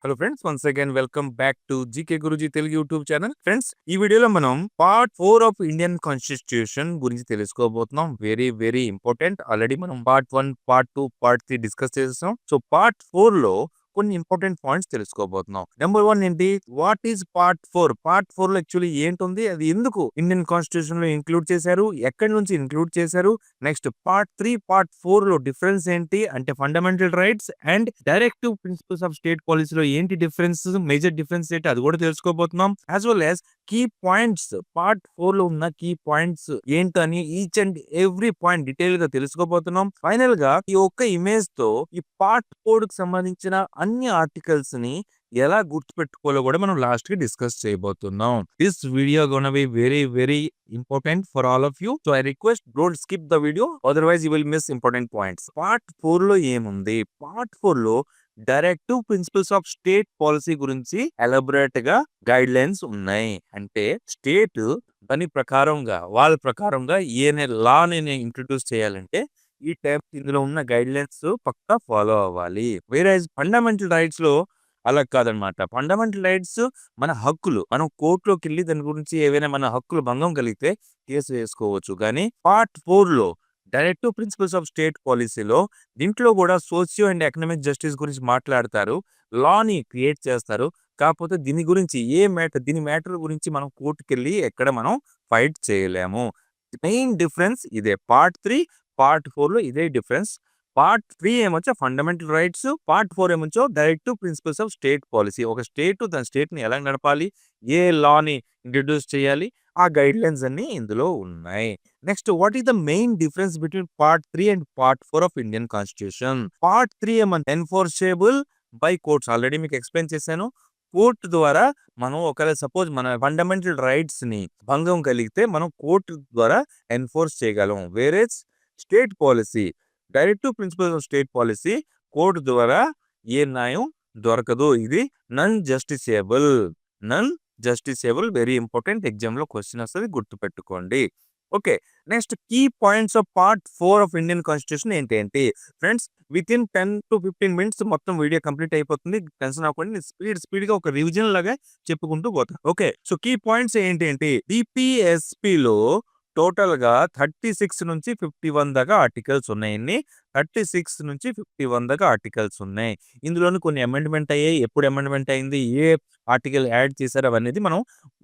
Hello friends, once again welcome back to GK Guruji Telugu YouTube channel. Friends, ఈ వీడియోలో మనం part 4 of Indian constitution గురించి తెలుసుకోబోతున్నాం. Very very important. ఆల్రెడీ మనం part 1, part 2, part 3 discuss చేసాం. So part 4 లో కొన్ని ఇంపార్టెంట్ పాయింట్స్ తెలుసుకోబోతున్నాం. నెంబర్ 1 ఏంటి? What is part 4? పార్ట్ 4 లో యాక్చువల్లీ ఏంటుంది, అది ఎందుకు ఇండియన్ కాన్స్టిట్యూషన్ లో ఇంక్లూడ్ చేశారు, ఎక్కడి నుంచి ఇంక్లూడ్ చేశారు, నెక్స్ట్ పార్ట్ 3, పార్ట్ 4 లో డిఫరెన్స్ ఏంటి అంటే fundamental rights and directive principles of state పాలసీలో ఏంటి డిఫరెన్స్, మేజర్ డిఫరెన్స్ ఏంటి అది కూడా తెలుసుకోబోతున్నాం. As well as key points, part 4 లో ఉన్న కీ పాయింట్స్ ఏంటని each and every point detail గా తెలుసుకోబోతున్నాం. ఫైనల్ గా ఈ ఒక్క ఇమేజ్ తో ఈ పార్ట్ 4 కి సంబంధించిన అన్ని ఆర్టికల్స్ ని ఎలా గుర్తుపెట్టుకోవాలో కూడా మనం లాస్ట్ కి డిస్కస్ చేయబోతున్నాం. This video gonna be very very important for all of you, so I request don't skip the video, otherwise you will miss important points. Part 4 లో ఏముంది? పార్ట్ 4 లో directive principles of state policy గురించి elaborate గా guidelines ఉన్నాయి. అంటే state దాని ప్రకారంగా వాళ్ళ ప్రకారంగా ఏ లాని ఇంట్రడ్యూస్ చేయాలంటే ఈ టైప్ ఇందులో ఉన్న గైడ్ లైన్స్ పక్కా ఫాలో అవ్వాలి. వేరే ఫండమెంటల్ రైట్స్ లో అలా కాదనమాట. ఫండమెంటల్ రైట్స్ మన హక్కులు. మనం కోర్టులోకి వెళ్ళి దాని గురించి ఏవైనా మన హక్కులు భంగం కలిగితే కేసు వేసుకోవచ్చు. కానీ పార్ట్ 4 లో డైరెక్టివ్ ప్రిన్సిపల్స్ ఆఫ్ స్టేట్ పాలసీలో దీంట్లో కూడా సోషియో అండ్ ఎకనామిక్ జస్టిస్ గురించి మాట్లాడతారు. లాని క్రియేట్ చేస్తారు. కాకపోతే దీని మ్యాటర్ గురించి మనం కోర్టుకెళ్ళి ఎక్కడ మనం ఫైట్ చేయలేము. మెయిన్ డిఫరెన్స్ ఇదే. పార్ట్ 3, పార్ట్ 4 లో ఇదే డిఫరెన్స్. పార్ట్ 3 ఏమొచ్చో ఫండమెంటల్ రైట్స్, పార్ట్ 4 ఏమొచ్చో directive principles of state policy. ఒక స్టేట్ దాని స్టేట్ ని ఎలా నడపాలి, ఏ లాని ఇంట్రడ్యూస్ చేయాలి, ఆ గైడ్ లైన్స్ అన్ని ఇందులో ఉన్నాయి. Next, what is the main difference between part 3 and part 4 of Indian constitution? Part 3 ఏమంటే ఎన్ఫోర్సబుల్ బై కోర్ట్స్. ఆల్రెడీ మీకు ఎక్స్ప్లెయిన్ చేశాను. కోర్టు ద్వారా మనం ఒకవేళ సపోజ్ మన ఫండమెంటల్ రైట్స్ ని భంగం కలిగితే మనం కోర్టు ద్వారా ఎన్ఫోర్స్ చేయగలం. వేరే state policy, directive principles of state policy court ద్వారా ఏ న్యాయం దొరకదు. ఇది non justiciable. Very important. Exam లో క్వశ్చన్ వస్తుంది, గుర్తుపెట్టుకోండి. Okay, next key points of part 4 of Indian constitution ఏంటి friends? With in 10 to 15 minutes మొత్తం వీడియో కంప్లీట్ అయిపోతుంది. టెన్షన్ అవ్వకండి. స్పీడ్ గా ఒక రివిజన్ లాగా చెప్పుకుంటూ పోతాం. ఓకే, సో కీ పాయింట్స్ ఏంటి? డిపిఎస్పిలో టోటల్ గా 36 నుంచి 51 దాకా ఆర్టికల్స్ ఉన్నాయి. 36 నుంచి 51 దాకా ఆర్టికల్స్ ఉన్నాయి. ఇందులోని కొన్ని అమెండ్మెంట్ అయ్యాయి. ఎప్పుడు అమెండ్మెంట్ అయింది, ఏ ఆర్టికల్ యాడ్ చేశారు, అవన్నీ మనం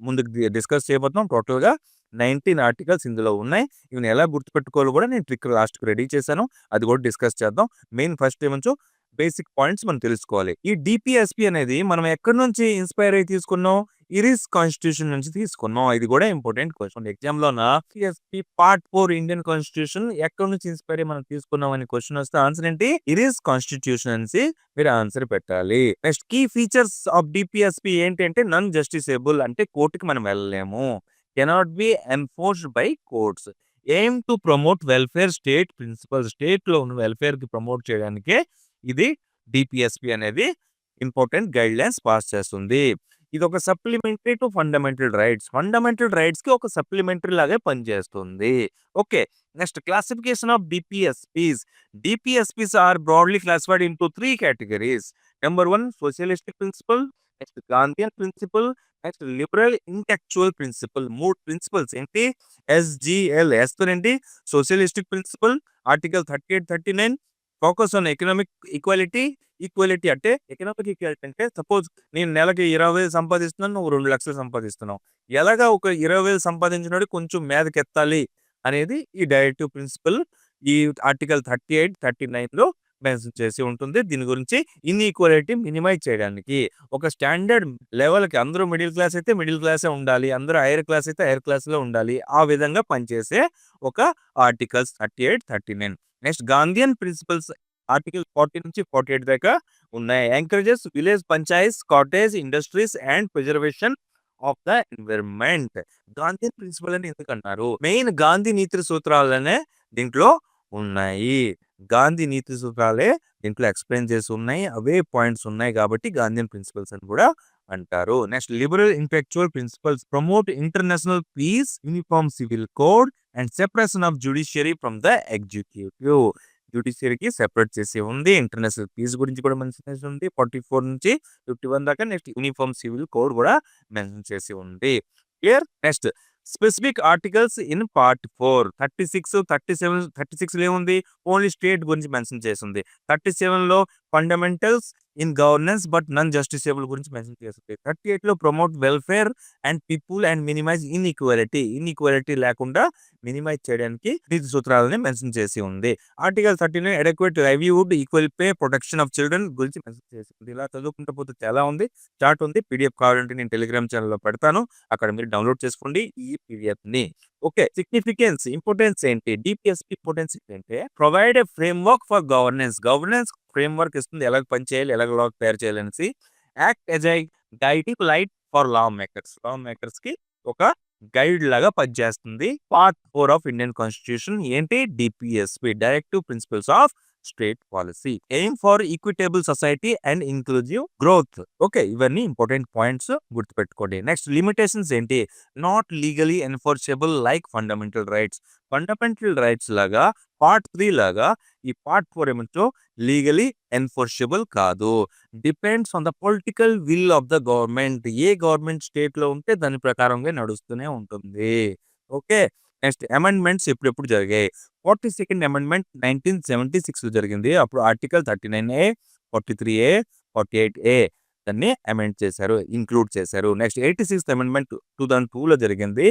ముందుకు డిస్కస్ చేయబోతున్నాం. టోటల్ గా 19 ఆర్టికల్స్ ఇందులో ఉన్నాయి. ఇవి ఎలా గుర్తుపెట్టుకోవాలో కూడా నేను ట్రిక్ లాస్ట్ కి రెడీ చేశాను. అది కూడా డిస్కస్ చేద్దాం. మెయిన్ ఫస్ట్ ఏమంచో బేసిక్ పాయింట్స్ మనం తెలుసుకోవాలి. ఈ డిపిఎస్పి అనేది మనం ఎక్కడి నుంచి ఇన్స్పైర్ అయ్యి తీసుకున్నాం? ఇరిస్ కాన్స్టిట్యూషన్ నుంచి తీసుకున్నాం. ఇది కూడా ఇంపార్టెంట్ క్వశ్చన్. ఎగ్జామ్ లో డిపిఎస్పి పార్ట్ 4 ఇండియన్ కాన్స్టిట్యూషన్ ఎక్కడి నుంచి ఇన్స్పైర్ అయ్యి మనం తీసుకున్నాం అని క్వశ్చన్ వస్తే ఆన్సర్ ఏంటి? ఇరిస్ కాన్స్టిట్యూషన్ అని మీరు ఆన్సర్ పెట్టాలి. Next, key features of DPSP ఏంటంటే నన్ జస్టిసేబుల్, అంటే కోర్టుకి మనం వెళ్ళలేము. Cannot be enforced by courts. Aim to promote welfare state principle. State లో ఉన్న వెల్ఫేర్ కి ప్రమోట్ చేయడానికి ఇది డిపిఎస్పి అనేది ఇంపార్టెంట్ గైడ్ లైన్స్ పాస్ చేస్తుంది. ఇది ఒక supplementary to fundamental rights. Fundamental rights కి ఒక సప్లిమెంటరీ లాగే పనిచేస్తుంది. Okay, next classification of DPSPs. DPSPs are broadly classified into 3 categories. Number 1 socialistic principle, next Gandhian principle, next liberal intellectual principle. 3 principles ఏంటి? SGL. ఏంటి? Socialistic principle, article 38, 39 focus on economic equality. Equality అంటే economic equality అంటే suppose నేను నెలకి 20,000 సంపాదిస్తున్నాను, నువ్వు 2 లక్షలు సంపాదిస్తున్నావు. ఎలాగా ఒక 20,000 సంపాదించినోడు కొంచెం మీదకెత్తాలి అనేది ఈ డైరెక్టివ్ ప్రిన్సిపల్ ఈ ఆర్టికల్ 38, 39 లో మెన్షన్ చేసి ఉంటుంది. దీని గురించి ఇన్ఈక్వాలిటీ మినిమైజ్ చేయడానికి ఒక స్టాండర్డ్ లెవెల్ కి అందరూ మిడిల్ క్లాస్ అయితే మిడిల్ క్లాసే ఉండాలి, అందరూ హైయర్ క్లాస్ అయితే హైయర్ క్లాస్ లో ఉండాలి, ఆ విధంగా పనిచేసే ఒక articles 38, 39. Next, Gandhian principles article 40 నుంచి 48 దాకా ఉన్నాయి. Encourages village panchayat, cottage industries and preservation of the environment. Gandhi principle అని ఎందుకన్నారు? మెయిన్ గాంధీ నీతి సూత్రాలనే దీంట్లో ఉన్నాయి. గాంధీ నీతి సూత్రాలే దీంట్లో ఎక్స్ప్లెయిన్ చేసి ఉన్నాయి. అవే పాయింట్స్ ఉన్నాయి కాబట్టి గాంధీయన్ ప్రిన్సిపల్స్ అని కూడా అంటారు. Next, liberal intellectual principles promote international peace, uniform civil code and separation of judiciary from the executive. జ్యుడిషియరీకి సెపరేట్ చేసి ఉంది. ఇంటర్నేషనల్ పీస్ గురించి కూడా మెన్షన్ చేసి ఉంది. 44 నుంచి 51 దాకా. నెక్స్ట్ యూనిఫామ్ సివిల్ కోడ్ కూడా మెన్షన్ చేసి ఉంది. Clear. Next specific articles in part 4 36, 37, 36 ఏముంది? ఓన్లీ స్టేట్ గురించి మెన్షన్ చేసింది. 37లో fundamentals in governance but non justiciable గురించి మెన్షన్ చేస్తుంది. 38లో promote welfare and people and minimize inequality లేకుండా మినిమైజ్ చేయడానికి నీతి సూత్రాలని మెన్షన్ చేసి ఉంది. Article 13 adequate livelihood, equal pay, protection of children గురించి మెన్షన్ చేసి ఉంది. ఇలా చదువుకుంటూ పోతే చాలా ఉంది. చార్ట్ ఉంది. పీడిఎఫ్ కావాలంటే నేను టెలిగ్రామ్ ఛానల్లో పెడతాను. అక్కడ మీరు డౌన్లోడ్ చేసుకోండి ఈ పీడిఎఫ్ ని. ఓకే, సిగ్నిఫికెన్స్, ఇంపార్టెన్స్ ఏంటి? డిపిఎస్పి ఇంపార్టెన్స్ ఏంటంటే provide a framework for governance framework ఇస్తుంది. ఎలాగ పనిచేయాలి, ఎలాగ లా తయారు చేయాలి అనేసి. Act as a guiding light for law makers కి ఒక గైడ్ లాగా పనిచేస్తుంది. పార్ట్ 4 ఆఫ్ ఇండియన్ కాన్స్టిట్యూషన్ ఏంటి? DPSP, directive principles of state policy, aim for equitable society and inclusive growth. Okay, ఇవన్నీ ఇంపార్టెంట్ పాయింట్స్ గుర్తుపెట్టుకోండి. నెక్స్ట్ లిమిటేషన్స్ ఏంటి? Not legally enforceable like fundamental rights లాగా part 3 లాగా ఈ పార్ట్ 4 ఏమంటో లీగలీ ఎన్ఫోర్సబుల్ కాదు. Depends on the political will of the government. A government state లో ఉంటే దాని ప్రకారంగా నడుస్తూనే ఉంటుంది. ఓకే, నెక్స్ట్ అమెండ్మెంట్స్ ఎప్పుడెప్పుడు జరిగాయి? 42nd అమెండ్మెంట్ 1976 జరిగింది. అప్పుడు ఆర్టికల్ 39A, 43A, 48A దాన్ని అమెండ్ చేశారు, ఇంక్లూడ్ చేశారు. నెక్స్ట్ 86th అమెండ్మెంట్ 2002లో జరిగింది.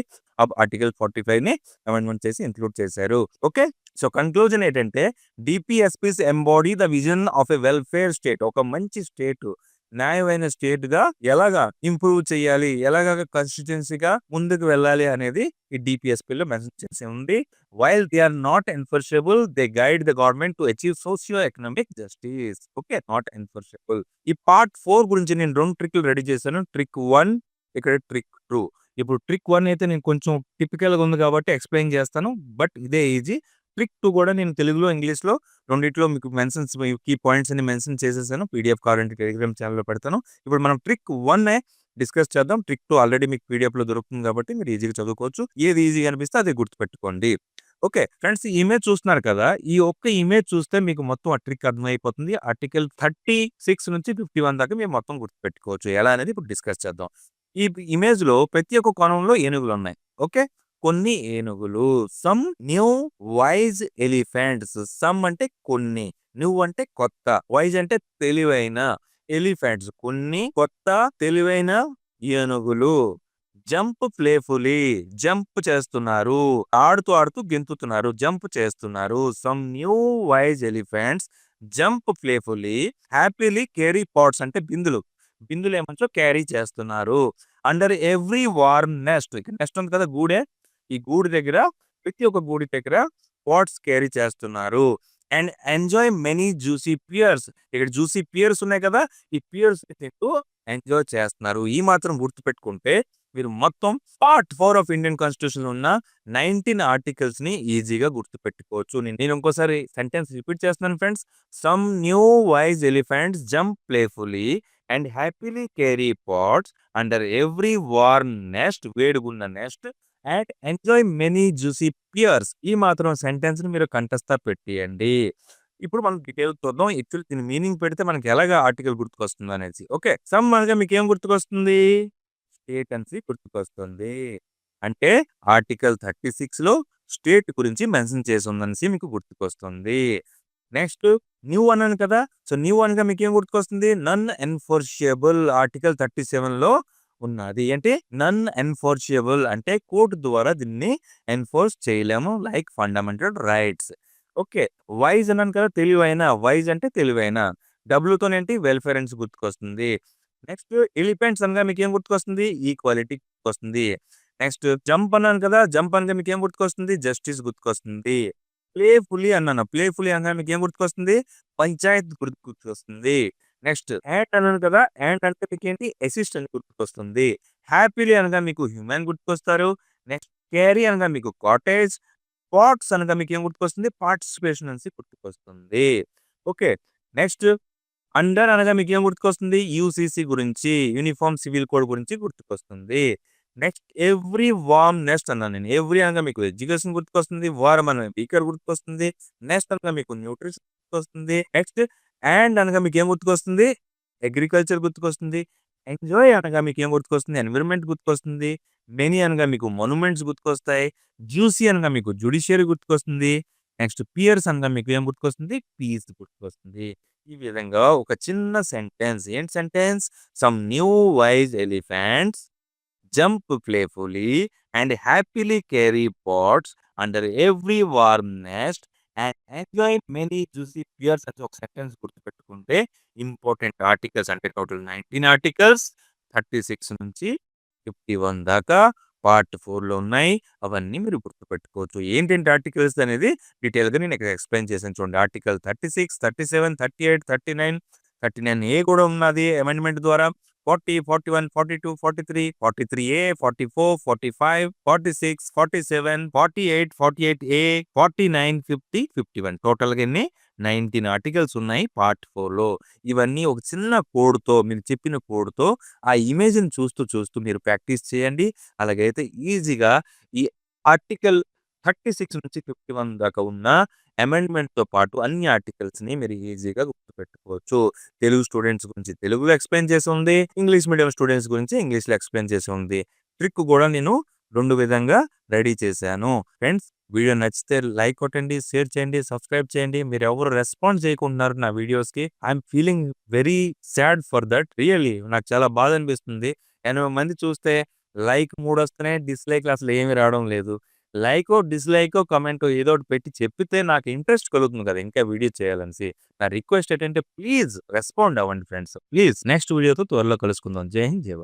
ఆర్టికల్ 45 ని అమెండ్మెంట్ చేసి ఇంక్లూడ్ చేశారు. ఓకే, సో కన్క్లూజన్ ఏంటంటే DPSPs embody the vision of a welfare state. ఒక మంచి స్టేట్, న్యాయమైన స్టేట్ గా ఎలాగా ఇంప్రూవ్ చేయాలి, ఎలాగా కాన్స్టిట్యుయెన్సీగా ముందుకు వెళ్ళాలి అనేది ఈ డిపిఎస్పీలో మెన్షన్ చేసి ఉంది. While they are not enforceable, they guide the government to achieve socio economic justice. Okay, not enforceable. ఈ పార్ట్ 4 గురించి నేను 2 ట్రిక్లు రెడీ చేశాను. ట్రిక్ 1, ఇక్కడ ట్రిక్ 2. ఇప్పుడు ట్రిక్ 1 అయితే నేను కొంచెం టిపికల్ గా ఉంది కాబట్టి ఎక్స్ప్లెయిన్ చేస్తాను, బట్ ఇదే ఈజీ. ట్రిక్ 2 కూడా నేను తెలుగులో, ఇంగ్లీష్లో రెండిట్లో మీకు మెన్షన్స్, కీ పాయింట్స్ అని మెన్షన్ చేసేసాను. పీడిఎఫ్ కావాలంటే టెలిగ్రామ్ ఛానల్లో పెడతాను. ఇప్పుడు మనం ట్రిక్ 1 డిస్కస్ చేద్దాం. ట్రిక్ 2 ఆల్రెడీ మీకు పీడిఎఫ్ లో దొరుకుతుంది కాబట్టి మీరు ఈజీగా చదువుకోవచ్చు. ఏది ఈజీగా అనిపిస్తే అది గుర్తుపెట్టుకోండి. ఓకే ఫ్రెండ్స్, ఈ ఇమేజ్ చూస్తున్నారు కదా, ఈ ఒక్క ఇమేజ్ చూస్తే మీకు మొత్తం ఆ ట్రిక్ అర్థమైపోతుంది. ఆర్టికల్ 36 నుంచి 51 దాకా మీరు మొత్తం గుర్తుపెట్టుకోవచ్చు. ఎలా అనేది ఇప్పుడు డిస్కస్ చేద్దాం. ఈ ఇమేజ్ లో ప్రతి ఒక్క కోణంలో ఏనుగులు ఉన్నాయి. ఓకే, కొన్ని ఏనుగులు. Some new wise elephants. Some అంటే కొన్ని, న్యూ అంటే కొత్త, వైజ్ అంటే తెలివైన. ఎలిఫెంట్స్ కొన్ని కొత్త తెలివైన ఏనుగులు. జంప్ ప్లేఫుల్లీ, జంప్ చేస్తున్నారు, ఆడుతూ గెంతుతున్నారు, జంప్ చేస్తున్నారు. Some new wise elephants jump playfully happily carry pots అంటే బిందులు ఏమంటో క్యారీ చేస్తున్నారు. Under every warm nest, nest ఉంది కదా గూడే, ఈ గూడు దగ్గర, ప్రతి ఒక్క గూడి దగ్గర పాట్స్ క్యారీ చేస్తున్నారు. And enjoy many juicy pears, ఇక్కడ జ్యూసీ పియర్స్ ఉన్నాయి కదా, ఈ పియర్స్ తింటూ ఎంజాయ్ చేస్తున్నారు. ఈ మాత్రం గుర్తుపెట్టుకుంటే మీరు మొత్తం పార్ట్ 4 ఆఫ్ ఇండియన్ కాన్స్టిట్యూషన్ ఉన్న 19 ఆర్టికల్స్ ని ఈజీగా గుర్తుపెట్టుకోవచ్చు. నేను ఇంకోసారి సెంటెన్స్ రిపీట్ చేస్తున్నాను friends. Some new wise elephants jump playfully and happily carry pots under every warm nest, వేడుగున్న nest, and enjoy many juicy pears. ఈ మాత్రం సెంటెన్స్ ని మీరు కంఠస్థ పెట్టేయండి. ఇప్పుడు మనం డీటెయిల్ చూద్దాం. యాక్చువల్లీ దీని మీనింగ్ పెడితే మనకి ఎలాగా ఆర్టికల్ గుర్తుకొస్తుంది అనేసి. ఓకే, సమ్ అనగా మీకు ఏం గుర్తుకొస్తుంది? స్టేట్ అనేసి గుర్తుకొస్తుంది. అంటే ఆర్టికల్ 36 లో స్టేట్ గురించి మెన్షన్ చేసి ఉందనేసి మీకు గుర్తుకొస్తుంది. నెక్స్ట్ న్యూ అన్నాను కదా, సో న్యూ అనగా మీకు ఏం గుర్తుకొస్తుంది? నన్ ఎన్ఫోర్షియబుల్. ఆర్టికల్ 37 లో ఉన్నది. అంటే నన్ ఎన్ఫోర్షియబుల్ అంటే కోర్టు ద్వారా దీన్ని ఎన్ఫోర్స్ చేయలేము, like fundamental rights. Okay, wise అన్నాను కదా, తెలివైన. వైజ్ అంటే తెలివైన. డబ్ల్యూతోనేంటి? వెల్ఫేర్ అని గుర్తుకొస్తుంది. నెక్స్ట్ ఎలిఫెంట్స్ అనగా మీకు ఏం గుర్తుకొస్తుంది? ఈక్వాలిటీ గుర్తుకొస్తుంది. నెక్స్ట్ జంప్ అన్నాను కదా, జంప్ అనగా మీకు ఏం గుర్తుకొస్తుంది? జస్టిస్ గుర్తుకొస్తుంది. ప్లేఫుల్లీ అన్నాను, ప్లేఫుల్లీ అనగా మీకు ఏం గుర్తుకొస్తుంది? పంచాయత్ గుర్తుకొస్తుంది. నెక్స్ట్ యాంట్ అన్నాను కదా, యాంట్ అంటే మీకు ఏంటి? అసిస్టెంట్ గుర్తుకొస్తుంది. హ్యాపీలీ అనగా మీకు హ్యూమన్ గుర్తుకొస్తారు. నెక్స్ట్ క్యారీ అనగా మీకు కాటేజ్. పాట్స్ అనగా మీకు ఏం గుర్తుకొస్తుంది? పార్టిసిపేషన్ అనేసి గుర్తుకొస్తుంది. ఓకే, నెక్స్ట్ అండర్ అనగా మీకు ఏం గుర్తుకొస్తుంది? యూసీసీ గురించి, యూనిఫామ్ సివిల్ కోడ్ గురించి గుర్తుకొస్తుంది. నెక్స్ట్ ఎవ్రీ వార్మ్ నెస్ట్ అన్నాను నేను. ఎవ్రీ అనగా మీకు ఎడ్యుకేషన్ గుర్తుకొస్తుంది. వార్మ్ అనగా వీకర్ గుర్తుకొస్తుంది. నెస్ట్ అనగా మీకు న్యూట్రిషన్ గుర్తుకొస్తుంది. నెక్స్ట్ అండ్ అనగా మీకేం గుర్తుకొస్తుంది? అగ్రికల్చర్ గుర్తుకొస్తుంది. ఎంజాయ్ అనగా మీకేం గుర్తుకొస్తుంది? ఎన్విరాన్మెంట్ గుర్తుకొస్తుంది. మెనీ అనగా మీకు మొన్యుమెంట్స్ గుర్తుకొస్తాయి. జ్యూసీ అనగా మీకు జ్యుడిషియరీ గుర్తుకొస్తుంది. నెక్స్ట్ పియర్స్ అనగా మీకు ఏం గుర్తుకొస్తుంది? పీస్ గుర్తుకొస్తుంది. ఈ విధంగా ఒక చిన్న సెంటెన్స్. ఏంటి sentence? Some new wise elephants jump playfully and happily carry pots under every warm nest and enjoy many juicy pears అని ఒక సెంటెన్స్ గుర్తుపెట్టుకుంటే ఇంపార్టెంట్ ఆర్టికల్స్ అంటే టోటల్ 19 ఆర్టికల్స్ 36 నుంచి 51 దాకా పార్ట్ 4లో ఉన్నాయి. అవన్నీ మీరు గుర్తుపెట్టుకోవచ్చు. ఏంటంటే ఆర్టికల్స్ అనేది డీటెయిల్గా నేను ఇక్కడ ఎక్స్ప్లెయిన్ చేశాను చూడండి. ఆర్టికల్ 36, 37, 38, 39, 39A కూడా ఉన్నది అమెండ్మెంట్ ద్వారా. 40, 41, 42, 43, 43A, 44, 45, 46, 47, 48, 48A, 49, 50, 51 టోటల్‌గా ఎన్ని 19 ఆర్టికల్స్ ఉన్నాయి పార్ట్ 4లో. ఇవన్నీ ఒక చిన్న కోడ్‌తో మీరు చెప్పిన కోడ్‌తో ఆ ఇమేజ్‌ని చూస్తూ మీరు ప్రాక్టీస్ చేయండి. అలాగైతే ఈజీగా ఈ ఆర్టికల్ 36 నుంచి 51 దాకా ఉన్న అమెండ్మెంట్‌తో పాటు అన్ని ఆర్టికల్స్‌ని మీరు ఈజీగా గుర్తుపెట్టుకోవచ్చు. తెలుగు స్టూడెంట్స్ గురించి తెలుగులో ఎక్స్‌ప్లెయిన్ చేసి ఉంది. ఇంగ్లీష్ మీడియం స్టూడెంట్స్ గురించి ఇంగ్లీష్‌లో ఎక్స్‌ప్లెయిన్ చేసి ఉంది. ట్రిక్ కూడా నేను 2 విధంగా రెడీ చేశాను. ఫ్రెండ్స్ వీడియో నచ్చితే లైక్ కొట్టండి, షేర్ చేయండి, సబ్స్క్రైబ్ చేయండి. మీరెవరు రెస్పాండ్ చేయకుంటున్నారు నా వీడియోస్‌కి. I'm feeling very sad for that. Really నాకు చాలా బాధ అనిపిస్తుంది. 80 మంది చూస్తే లైక్ 3 వస్తున్నాయి. డిస్‌లైక్‌లు అసలు ఏమి రావడం లేదు. లైకో, డిస్‌లైకో, కమెంటో ఏదో ఒకటి పెట్టి చెప్పితే నాకు ఇంట్రెస్ట్ కలుగుతుంది కదా! ఇంకా వీడియో చేయాలనేసి. నా రిక్వెస్ట్ ఏంటంటే ప్లీజ్ రెస్పాండ్ అవ్వండి ఫ్రెండ్స్. ప్లీజ్ నెక్స్ట్ వీడియోతో త్వరలో కలుసుకుందాం. జై హింద్, జై భారత్.